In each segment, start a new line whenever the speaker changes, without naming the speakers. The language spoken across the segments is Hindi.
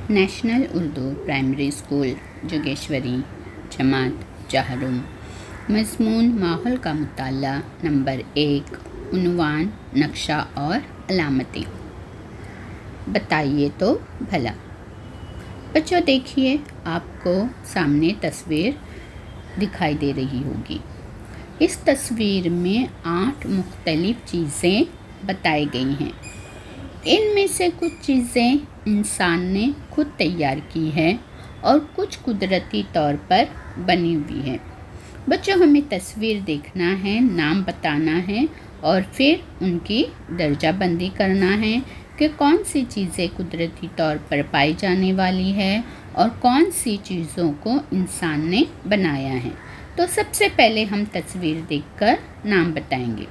National Urdu primary school Jogeshwari जमात चाहरुम। मज़मून माहौल का मुताला। नंबर 1 उन्वान नक्शा और अलामतें। बताइए तो भला। बच्चों देखिए, आपको सामने तस्वीर दिखाई दे रही होगी। इस तस्वीर में 8 मुख्तलिफ चीज़ें बताई गई हैं। इनमें से कुछ चीज़ें इंसान ने खुद तैयार की है और कुछ कुदरती तौर पर बनी हुई है। बच्चों, हमें तस्वीर देखना है, नाम बताना है और फिर उनकी दर्जाबंदी करना है कि कौन सी चीज़ें कुदरती तौर पर पाई जाने वाली है और कौन सी चीज़ों को इंसान ने बनाया है। तो सबसे पहले हम तस्वीर देखकर नाम बताएंगे।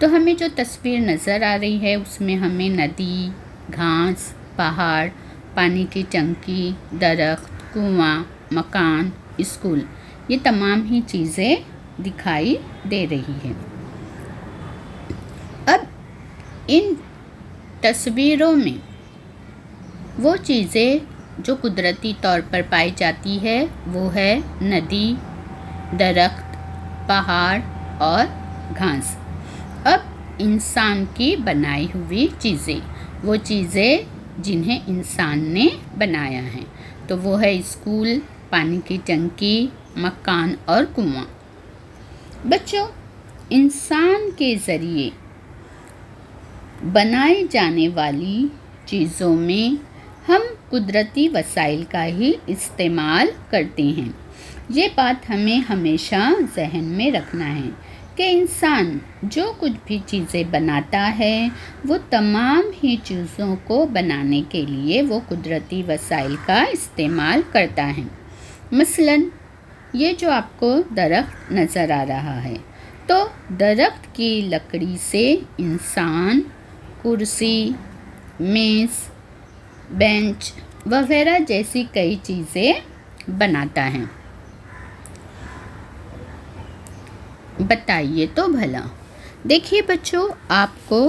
तो हमें जो तस्वीर नज़र आ रही है उसमें हमें नदी, घास, पहाड़, पानी की टंकी, दरख्त, कुआं, मकान, स्कूल, ये तमाम ही चीज़ें दिखाई दे रही हैं। अब इन तस्वीरों में वो चीज़ें जो कुदरती तौर पर पाई जाती है वो है नदी, दरख्त, पहाड़ और घास। अब इंसान की बनाई हुई चीज़ें, वो चीज़ें जिन्हें इंसान ने बनाया है, तो वो है स्कूल, पानी की टंकी, मकान और कुआं। बच्चों, इंसान के ज़रिए बनाई जाने वाली चीज़ों में हम कुदरती वसाइल का ही इस्तेमाल करते हैं। ये बात हमें हमेशा जहन में रखना है कि इंसान जो कुछ भी चीज़ें बनाता है वो तमाम ही चीज़ों को बनाने के लिए वो कुदरती वसाइल का इस्तेमाल करता है। मसलन ये जो आपको दरख्त नज़र आ रहा है, तो दरख्त की लकड़ी से इंसान कुर्सी, मेज़, बेंच वगैरह जैसी कई चीज़ें बनाता है। बताइए तो भला। देखिए बच्चों, आपको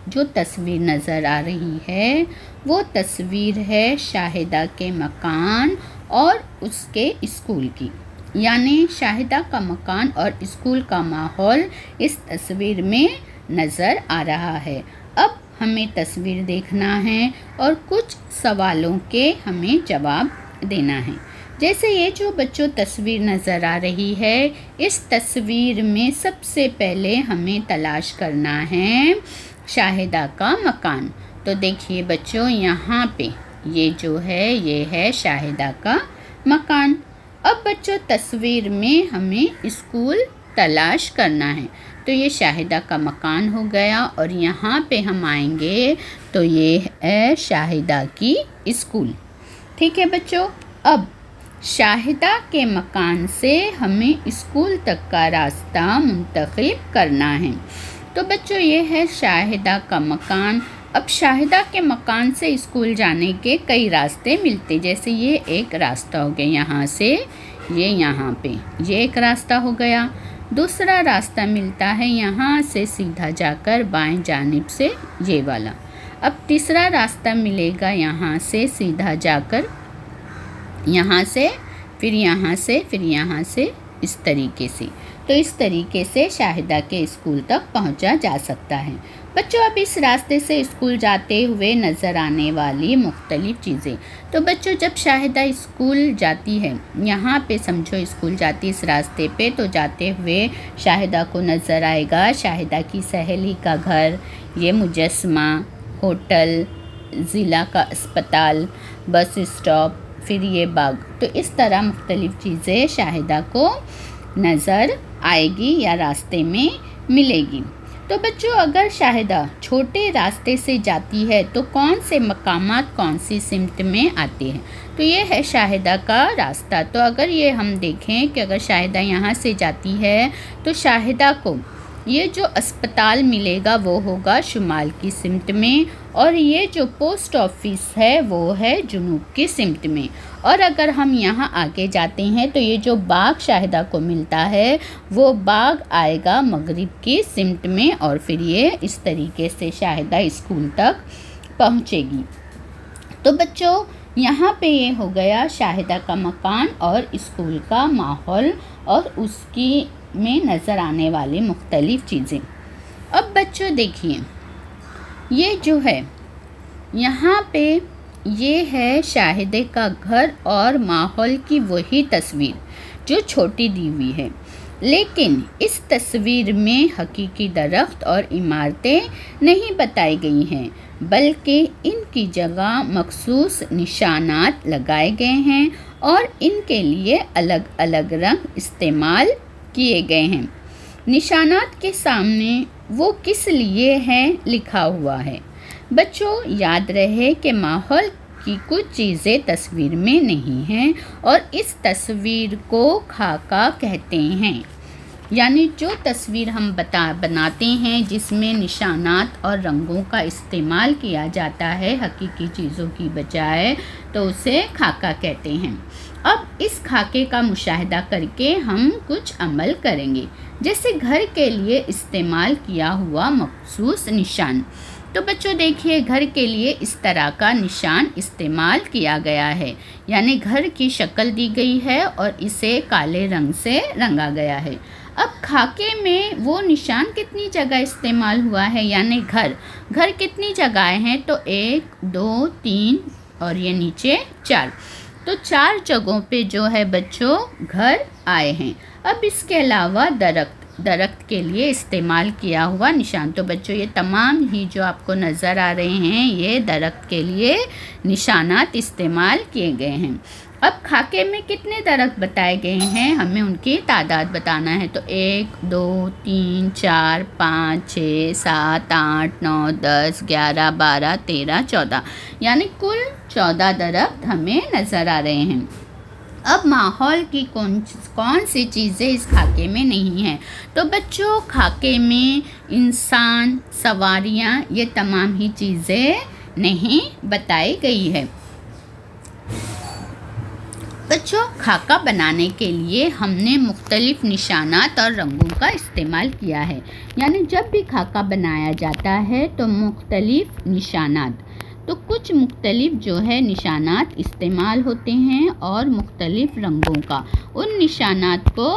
जो तस्वीर नज़र आ रही है वो तस्वीर है शाहिदा के मकान और उसके स्कूल की। यानी शाहिदा का मकान और स्कूल का माहौल इस तस्वीर में नज़र आ रहा है। अब हमें तस्वीर देखना है और कुछ सवालों के हमें जवाब देना है। जैसे ये जो बच्चों तस्वीर नज़र आ रही है, इस तस्वीर में सबसे पहले हमें तलाश करना है शाहिदा का मकान। तो देखिए बच्चों, यहाँ पे ये जो है ये है शाहिदा का मकान। अब बच्चों तस्वीर में हमें स्कूल तलाश करना है, तो ये शाहिदा का मकान हो गया और यहाँ पे हम आएंगे तो ये है शाहिदा की स्कूल। ठीक है बच्चों, अब शाहिदा के मकान से हमें स्कूल तक का रास्ता मुंतखब करना है। तो बच्चों ये है शाहिदा का मकान। अब शाहिदा के मकान से स्कूल जाने के कई रास्ते मिलते, जैसे ये एक रास्ता हो गया, यहाँ से ये यहाँ पे ये एक रास्ता हो गया। दूसरा रास्ता मिलता है यहाँ से सीधा जाकर बाएं जानिब से, ये वाला। अब तीसरा रास्ता मिलेगा यहाँ से सीधा जाकर, यहाँ से फिर यहाँ से फिर यहाँ से, इस तरीके से। तो इस तरीके से शाहिदा के स्कूल तक पहुँचा जा सकता है। बच्चों, अब इस रास्ते से स्कूल जाते हुए नज़र आने वाली मुख्तलिफ़ चीज़ें। तो बच्चों, जब शाहिदा स्कूल जाती है, यहाँ पे समझो स्कूल जाती है इस रास्ते पे, तो जाते हुए शाहिदा को नज़र आएगा शाहिदा की सहेली का घर, ये मुजस्समा, होटल, ज़िला का अस्पताल, बस स्टॉप, फिर ये बाग। तो इस तरह मुख्तलिफ़ चीज़ें शाहिदा को नज़र आएगी या रास्ते में मिलेगी। तो बच्चों, अगर शाहिदा छोटे रास्ते से जाती है तो कौन से मकामात कौन सी सिमत में आते हैं? तो ये है शाहिदा का रास्ता। तो अगर ये हम देखें कि अगर शाहिदा यहाँ से जाती है तो शाहिदा को ये जो अस्पताल मिलेगा वो होगा शुमाल की सिमत में, और ये जो पोस्ट ऑफिस है वो है जुनूब की सिमत में। और अगर हम यहाँ आगे जाते हैं तो ये जो बाग शाहिदा को मिलता है वो बाग आएगा मगरिब की सिमत में, और फिर ये इस तरीके से शाहिदा स्कूल तक पहुँचेगी। तो बच्चों यहाँ पे ये हो गया शाहिदा का मकान और स्कूल का माहौल और उसकी में नज़र आने वाली मुख्तलिफ़ चीज़ें। अब बच्चों देखिए, ये जो है यहाँ पे ये है शाहिदे का घर और माहौल की वही तस्वीर जो छोटी दी हुई है, लेकिन इस तस्वीर में हकीकी दरख्त और इमारतें नहीं बताई गई हैं, बल्कि इनकी जगह मखसूस निशानात लगाए गए हैं और इनके लिए अलग अलग रंग इस्तेमाल किए गए हैं। निशानात के सामने वो किस लिए हैं लिखा हुआ है। बच्चों याद रहे कि माहौल की कुछ चीज़ें तस्वीर में नहीं हैं और इस तस्वीर को खाका कहते हैं, यानी जो तस्वीर हम बनाते हैं जिसमें निशानात और रंगों का इस्तेमाल किया जाता है हकीकी चीज़ों की बजाय, तो उसे खाका कहते हैं। अब इस खाके का मुशाहिदा करके हम कुछ अमल करेंगे, जैसे घर के लिए इस्तेमाल किया हुआ मखसूस निशान। तो बच्चों देखिए, घर के लिए इस तरह का निशान इस्तेमाल किया गया है, यानी घर की शक्ल दी गई है और इसे काले रंग से रंगा गया है। अब खाके में वो निशान कितनी जगह इस्तेमाल हुआ है, यानी घर कितनी जगहें हैं, तो 1 2 3 और ये नीचे 4, तो 4 जगहों पे जो है बच्चों घर आए हैं। अब इसके अलावा दरख्त के लिए इस्तेमाल किया हुआ निशान, तो बच्चों ये तमाम ही जो आपको नज़र आ रहे हैं ये दरख्त के लिए निशानात इस्तेमाल किए गए हैं। अब खाके में कितने दरख्त बताए गए हैं, हमें उनकी तादाद बताना है, तो 1 2 3 4 5 6 7 8 9 10 11 12 13 14, यानी कुल 14 दरख्त हमें नज़र आ रहे हैं। अब माहौल की कौन सी चीज़ें इस खाके में नहीं हैं, तो बच्चों खाके में इंसान, सवारियाँ, ये तमाम ही चीज़ें नहीं बताई गई है। बच्चों खाका बनाने के लिए हमने मुख्तलिफ़ निशानात और रंगों का इस्तेमाल किया है, यानी जब भी खाका बनाया जाता है तो मुख्तलिफ़ निशानात, तो कुछ मुख्तलिफ़ जो है निशानात इस्तेमाल होते हैं और मुख्तलिफ़ रंगों का, उन निशानात को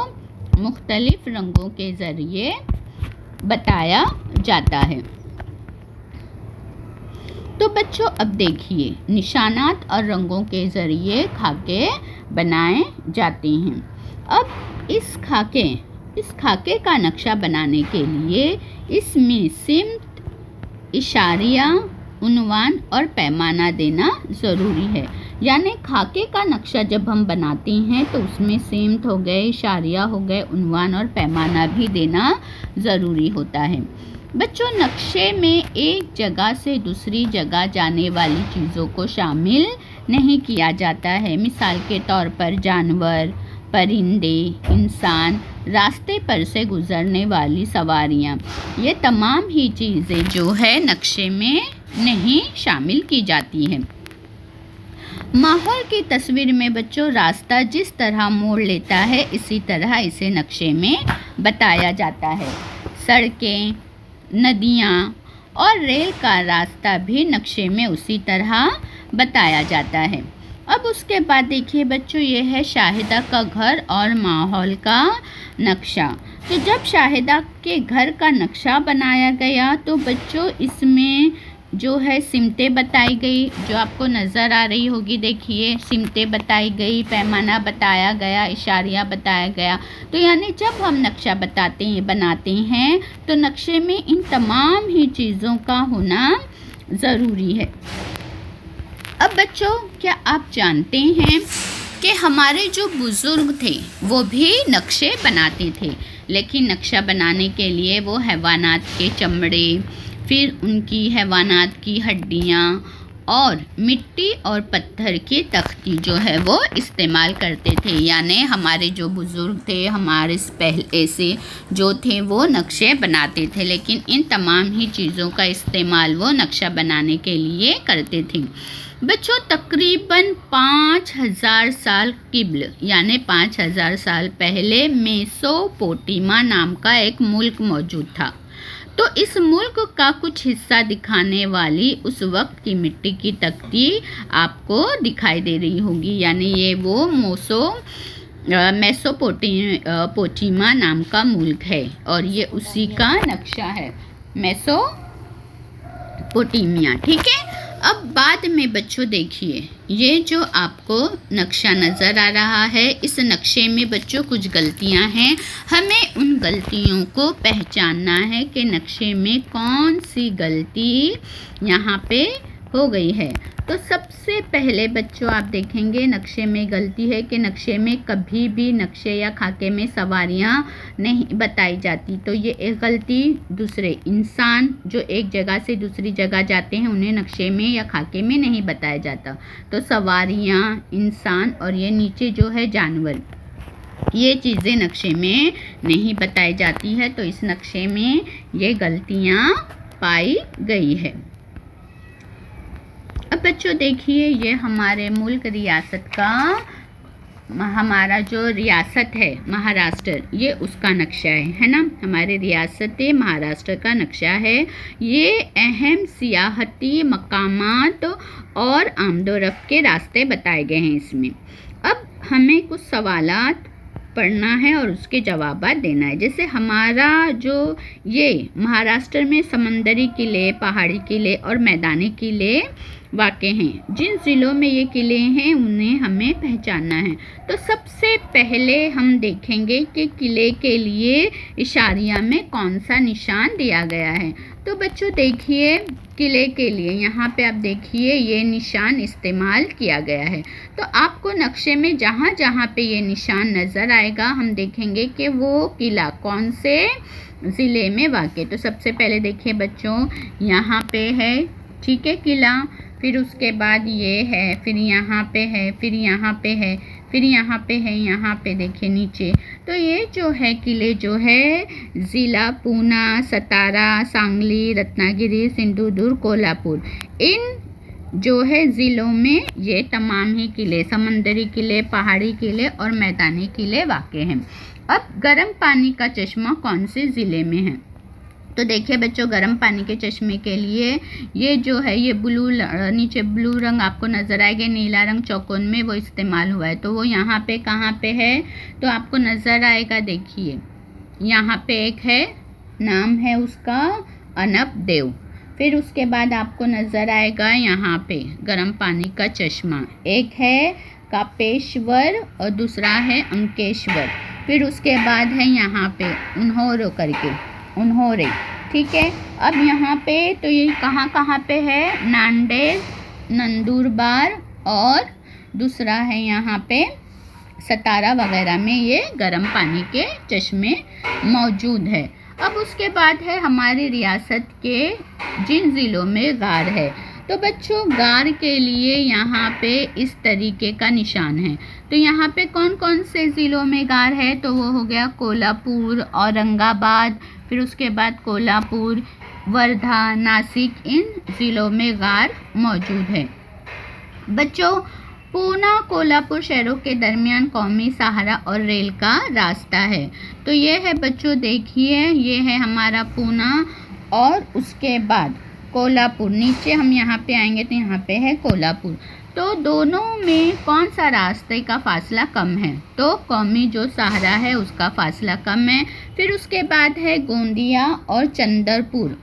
मुख्तलिफ़ रंगों के ज़रिए बताया जाता है। तो बच्चों अब देखिए, निशानात और रंगों के ज़रिए खाके बनाए जाते हैं। अब इस खाके का नक्शा बनाने के लिए इसमें सिमत, इशारिया, उन्वान और पैमाना देना ज़रूरी है, यानी खाके का नक्शा जब हम बनाते हैं तो उसमें सिमत हो गए, इशारिया हो गए, उन्वान और पैमाना भी देना ज़रूरी होता है। बच्चों नक्शे में एक जगह से दूसरी जगह जाने वाली चीज़ों को शामिल नहीं किया जाता है, मिसाल के तौर पर जानवर, परिंदे, इंसान, रास्ते पर से गुज़रने वाली सवारियाँ, ये तमाम ही चीज़ें जो है नक्शे में नहीं शामिल की जाती हैं। माहौल की तस्वीर में बच्चों रास्ता जिस तरह मोड़ लेता है इसी तरह इसे नक्शे में बताया जाता है। सड़कें, नदियाँ और रेल का रास्ता भी नक्शे में उसी तरह बताया जाता है। अब उसके बाद देखिए बच्चों, ये है शाहिदा का घर और माहौल का नक्शा। तो जब शाहिदा के घर का नक्शा बनाया गया तो बच्चों इसमें जो है सिमतें बताई गई, जो आपको नज़र आ रही होगी, देखिए सिमतें बताई गई, पैमाना बताया गया, इशारिया बताया गया। तो यानी जब हम नक्शा बनाते हैं तो नक्शे में इन तमाम ही चीज़ों का होना ज़रूरी है। अब बच्चों क्या आप जानते हैं कि हमारे जो बुज़ुर्ग थे वो भी नक्शे बनाते थे, लेकिन नक्शा बनाने के लिए वो हैवानात के चमड़े, फिर उनकी हैवानात की हड्डियाँ और मिट्टी और पत्थर की तख्ती जो है वो इस्तेमाल करते थे। यानी हमारे जो बुज़ुर्ग थे, हमारे पहले से जो थे वो नक्शे बनाते थे, लेकिन इन तमाम ही चीज़ों का इस्तेमाल वो नक्शा बनाने के लिए करते थे। बच्चों तकरीबन 5000 साल क़िब्ल यानी 5000 साल पहले मेसोपोटामिया नाम का एक मुल्क मौजूद था। तो इस मुल्क का कुछ हिस्सा दिखाने वाली उस वक्त की मिट्टी की तख्ती आपको दिखाई दे रही होगी, यानी ये वो मेसोपोटामिया नाम का मुल्क है और ये उसी का नक्शा है, मेसोपोटामिया। ठीक है। अब बाद में बच्चों देखिए, ये जो आपको नक्शा नज़र आ रहा है, इस नक्शे में बच्चों कुछ गलतियां हैं। हमें उन गलतियों को पहचानना है कि नक्शे में कौन सी गलती यहाँ पे हो गई है। तो सबसे पहले बच्चों आप देखेंगे नक्शे में गलती है कि नक्शे में कभी भी नक्शे या खाके में सवारियाँ नहीं बताई जाती। तो ये एक गलती। दूसरे, इंसान जो एक जगह से दूसरी जगह जाते हैं उन्हें नक्शे में या खाके में नहीं बताया जाता। तो सवारियाँ, इंसान और ये नीचे जो है जानवर, ये चीज़ें नक्शे में नहीं बताई जाती है। तो इस नक्शे में ये गलतियाँ पाई गई है। अब बच्चों देखिए, ये हमारे मुल्क रियासत का, हमारा जो रियासत है महाराष्ट्र, ये उसका नक्शा है ना। हमारे रियासत महाराष्ट्र का नक्शा है। ये अहम सियाहती मकामात और आमदोरफ्त के रास्ते बताए गए हैं इसमें। अब हमें कुछ सवालात पढ़ना है और उसके जवाब देना है। जैसे हमारा जो ये महाराष्ट्र में समंदरी किले, पहाड़ी किले और मैदानी किले वाक़ हैं। जिन ज़िलों में ये किले हैं उन्हें हमें पहचानना है। तो सबसे पहले हम देखेंगे कि किले के लिए इशारिया में कौन सा निशान दिया गया है। तो बच्चों देखिए, किले के लिए यहाँ पे आप देखिए ये निशान इस्तेमाल किया गया है। तो आपको नक्शे में जहाँ जहाँ पे ये निशान नज़र आएगा, हम देखेंगे कि वो किला कौन से ज़िले में वाक़। तो सबसे पहले देखिए बच्चों, यहाँ पे है, ठीक है, किला। फिर उसके बाद ये है, फिर यहाँ पे है, फिर यहाँ पे है, फिर यहाँ पे है, यहाँ पे देखिए नीचे। तो ये जो है किले जो है ज़िला पूना, सतारा, सांगली, रत्नागिरी, सिंधुदुर्ग, कोल्हापुर, इन जो है ज़िलों में ये तमाम ही किले, समंदरी किले, पहाड़ी किले और मैदानी किले वाक़ हैं। अब गर्म पानी का चश्मा कौन से ज़िले में है? तो देखिए बच्चों, गर्म पानी के चश्मे के लिए ये जो है ये नीचे ब्लू रंग आपको नज़र आएगा, नीला रंग चौकोन में वो इस्तेमाल हुआ है। तो वो यहाँ पे कहाँ पे है? तो आपको नज़र आएगा, देखिए यहाँ पे एक है, नाम है उसका अनप देव। फिर उसके बाद आपको नज़र आएगा यहाँ पे गर्म पानी का चश्मा, एक है कापेश्वर और दूसरा है अंकेश्वर। फिर उसके बाद है यहाँ पे उन्होरो करके, उन्होरे, ठीक है। अब यहाँ पे तो ये कहाँ कहाँ पे है? नांदेड़, नंदुरबार और दूसरा है यहाँ पे सतारा वगैरह में ये गर्म पानी के चश्मे मौजूद है। अब उसके बाद है हमारी रियासत के जिन ज़िलों में गार है। तो बच्चों गार के लिए यहाँ पे इस तरीके का निशान है। तो यहाँ पे कौन कौन से ज़िलों में गार है? तो वो हो गया कोल्हापुर, औरंगाबाद, फिर उसके बाद कोल्हापुर, वर्धा, नासिक, इन ज़िलों में गार मौजूद है। बच्चों पूना कोल्हापुर शहरों के दरमियान कौमी सहारा और रेल का रास्ता है। तो ये है बच्चों, देखिए ये है हमारा पूना और उसके बाद कोल्हापुर। नीचे हम यहाँ पे आएंगे तो यहाँ पे है कोल्हापुर। तो दोनों में कौन सा रास्ते का फासला कम है? तो कौमी जो सहारा है उसका फासला कम है। फिर उसके बाद है गोंदिया और चंद्रपुर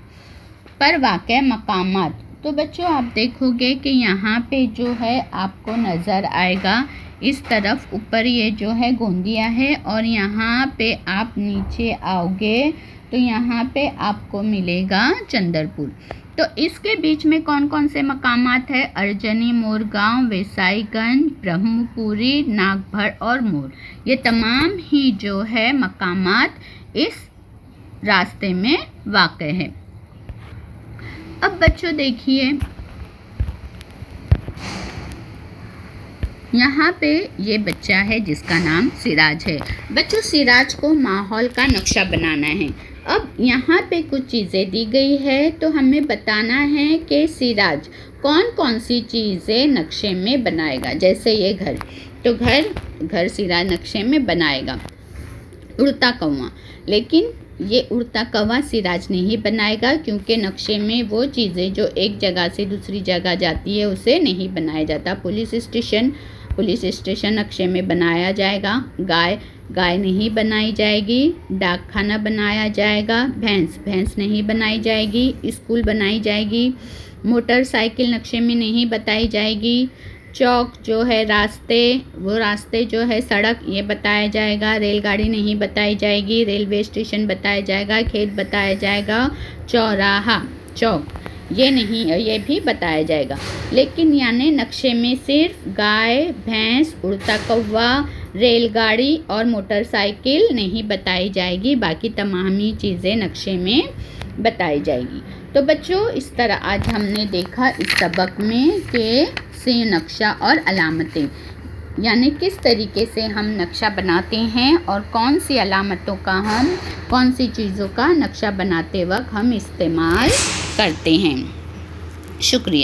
पर वाक़ मकामात। तो बच्चों आप देखोगे कि यहाँ पे जो है आपको नज़र आएगा इस तरफ ऊपर ये जो है गोंदिया है और यहाँ पे आप नीचे आओगे तो यहाँ पे आपको मिलेगा चंद्रपुर। तो इसके बीच में कौन कौन से मकामात है? अर्जनी, मोरगांव, वेसाईगंज, ब्रह्मपुरी, नागभर और मोर। ये तमाम ही जो है मकामात इस रास्ते में वाक़ है। अब बच्चों देखिए यहाँ पे ये बच्चा है जिसका नाम सिराज है। बच्चों सिराज को माहौल का नक्शा बनाना है। अब यहाँ पे कुछ चीज़ें दी गई है तो हमें बताना है कि सिराज कौन कौन सी चीज़ें नक्शे में बनाएगा। जैसे ये घर, तो घर सिराज नक्शे में बनाएगा। उड़ता कौवा, लेकिन ये उड़ता कौवा सिराज नहीं बनाएगा, क्योंकि नक्शे में वो चीज़ें जो एक जगह से दूसरी जगह जाती है उसे नहीं बनाया जाता। पुलिस स्टेशन नक्शे में बनाया जाएगा। गाय नहीं बनाई जाएगी। डाकखाना बनाया जाएगा। भैंस नहीं बनाई जाएगी। स्कूल बनाई जाएगी। मोटरसाइकिल नक्शे में नहीं बताई जाएगी। चौक जो है रास्ते जो है सड़क, ये बताया जाएगा। रेलगाड़ी नहीं बताई जाएगी। रेलवे स्टेशन बताया जाएगा। खेत बताया जाएगा। चौराहा, चौक, ये भी बताया जाएगा। लेकिन यानी नक्शे में सिर्फ गाय, भैंस, उड़ता कौवा, रेलगाड़ी और मोटरसाइकिल नहीं बताई जाएगी। बाकी तमाम ही चीज़ें नक्शे में बताई जाएगी। तो बच्चों, इस तरह आज हमने देखा इस सबक में कि से नक्शा और अलामतें, यानी किस तरीके से हम नक्शा बनाते हैं और कौन सी अलामतों का कौन सी चीज़ों का नक्शा बनाते वक्त हम इस्तेमाल करते हैं। शुक्रिया।